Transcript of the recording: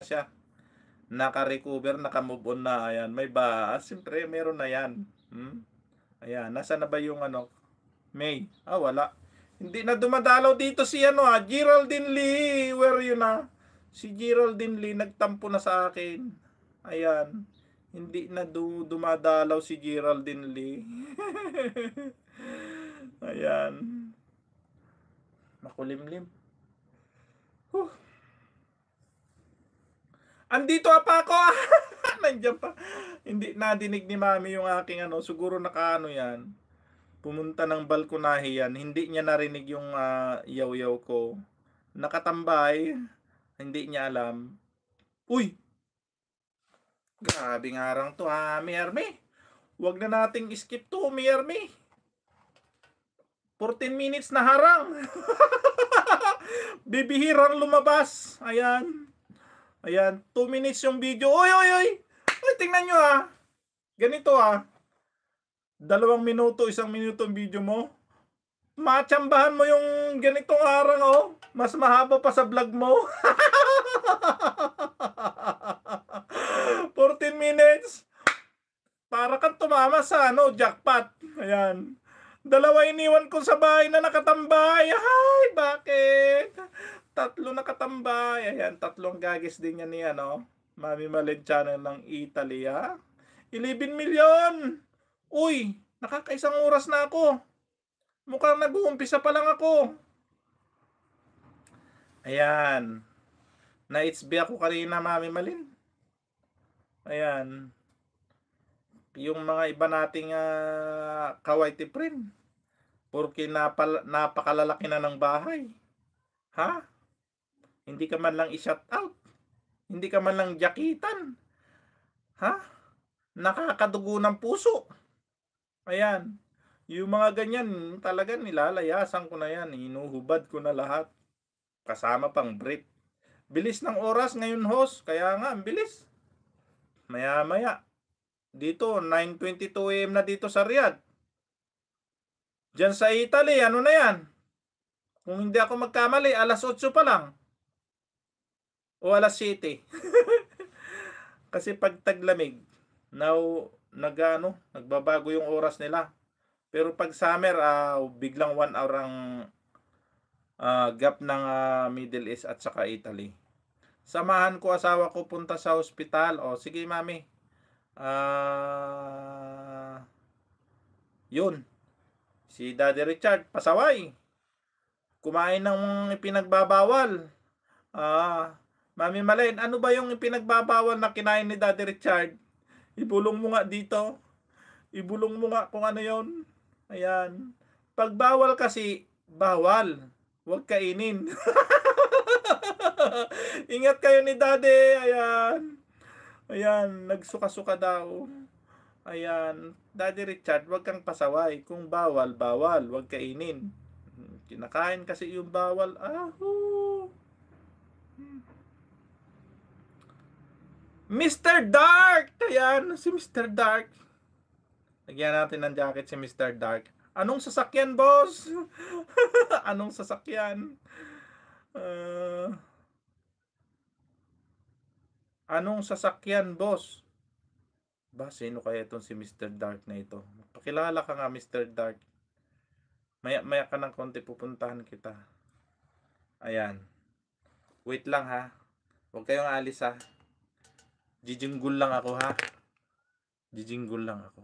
siya. Naka-recover, naka-move on na. Ayan, may ba? Siyempre, meron na yan. Ayan, nasa na ba yung ano? May. Wala. Hindi na dumadalaw dito si ano Geraldine Lee. Where you na? Si Geraldine Lee nagtampo na sa akin. Ayan. Hindi na dumadalaw si Geraldine Lee. Ayan. Makulimlim. Andito pa ako. Nandiyan pa. Hindi nadinig ni Mami yung aking ano. Siguro nakaano yan. Pumunta ng balkonahe yan. Hindi niya narinig yung yaw-yaw ko. Nakatambay. Hindi niya alam. Uy! Grabe nga rang to ha, Mierme. Huwag na nating skip to, Mierme. 14 minutes na harang. Bibihirang lumabas. Ayan. Ayan, 2 minutes yung video. Oy, oy, oy! Oy, tingnan nyo ha. Ganito ha. 2 minuto, 1 minuto ang video mo. Matsambahan mo yung ganitong harang oh. Mas mahaba pa sa vlog mo. 14 minutes. Para kang tumama sa ano, jackpot. Ayan. 2 iniwan ko sa bahay na nakatambay. Ay, bakit? 3 nakatambay. Ayan, 3 gagis din yan ni ano, Mami Malen channel ng Italy ha. 11 million. Uy, nakakaisang oras na ako. Mukhang nag-uumpisa pa lang ako. Ayan. Na-HB ako kanina, Mami Malin. Ayan. Yung mga iba nating kawaiti friend. Porque napakalalaki na ng bahay. Ha? Hindi ka man lang i-shout out. Hindi ka man lang jakitan. Ha? Nakakadugo ng puso. Ayan. Yung mga ganyan, talaga nilalayasan ko na yan. Hinuhubad ko na lahat. Kasama pang brief. Bilis ng oras ngayon, host. Kaya nga, ang bilis. Maya-maya. Dito, 9:22 AM na dito sa Riyadh. Diyan sa Italy, ano na yan? Kung hindi ako magkamali, alas 8 pa lang. O alas 7. Kasi pag taglamig, nagbabago yung oras nila. Pero pag summer, biglang 1 hour ang gap ng Middle East at saka Italy. Samahan ko asawa ko punta sa ospital. O sige Mami. Yun. Si Daddy Richard, pasaway. Kumain ng ipinagbabawal. Mami Malen, ano ba yung ipinagbabawal na kinain ni Daddy Richard? Ibulong mo nga dito. Ibulong mo nga kung ano yon. Ayan. Pag bawal kasi, bawal. Huwag kainin. Ingat kayo ni Daddy. Ayan. Ayan. Nagsuka-suka daw. Ayan. Daddy Richard, huwag kang pasaway. Kung bawal, bawal. Huwag kainin. Kinakain kasi yung bawal. Mr. Dark! Ayan, si Mr. Dark. Lagyan natin ng jacket si Mr. Dark. Anong sasakyan, boss? Anong sasakyan? Anong sasakyan, boss? Ba, sino kaya itong si Mr. Dark na ito? Pakilala ka nga, Mr. Dark. Maya ka ng konti, pupuntahan kita. Ayan. Wait lang ha. Huwag kayong alis ha. Jijinggol lang ako ha. Jijinggol lang ako.